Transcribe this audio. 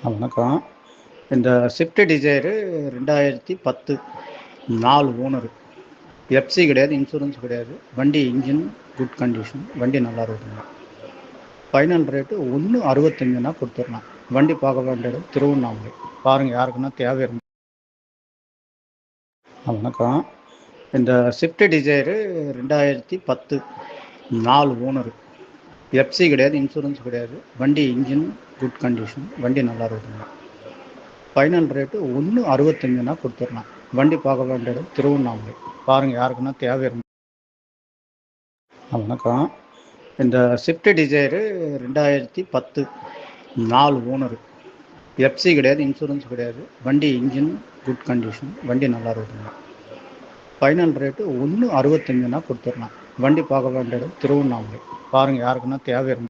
வணக்கம். இந்த Swift Dzire 2010 4 owner. FC கிடையாது, இன்சூரன்ஸ் கிடையாது. வண்டி இன்ஜின் குட் கண்டிஷன், வண்டி நல்லா இருக்குதுங்க. ஃபைனல் ரேட்டு 1,65னா கொடுத்துடலாம். வண்டி பார்க்க வேண்டிய இடம் திருவண்ணாமலை. பாருங்கள், யாருக்குன்னா தேவை இருந்து. வணக்கம். இந்த ஸ்விஃப்ட் டிசைரு 2010 4 ஓனரு. எஃப்சி கிடையாது, இன்சூரன்ஸ் கிடையாது. வண்டி இன்ஜின் குட் கண்டிஷன், வண்டி நல்லா இருக்குதுங்க. ஃபைனல் ரேட்டு 1,65னா கொடுத்துடலாம். வண்டி பார்க்க வேண்டிய இடம் திருவண்ணாமலை. பாருங்கள், யாருக்குன்னா தேவை இருந்து. வணக்கம். இந்த ஸ்விஃப்ட் டிசைரு 2010 4 ஓனரு. எஃப்சி கிடையாது, இன்சூரன்ஸ் கிடையாது. வண்டி இன்ஜின் குட் கண்டிஷன், வண்டி நல்லா இருக்குதுங்க. ஃபைனல் ரேட்டு 1,65னா கொடுத்துடலாம். வண்டி பார்க்க வேண்டிய இடம் திருவண்ணாமலை. பாருங்கள், யாருக்குன்னா தேவை இருந்து.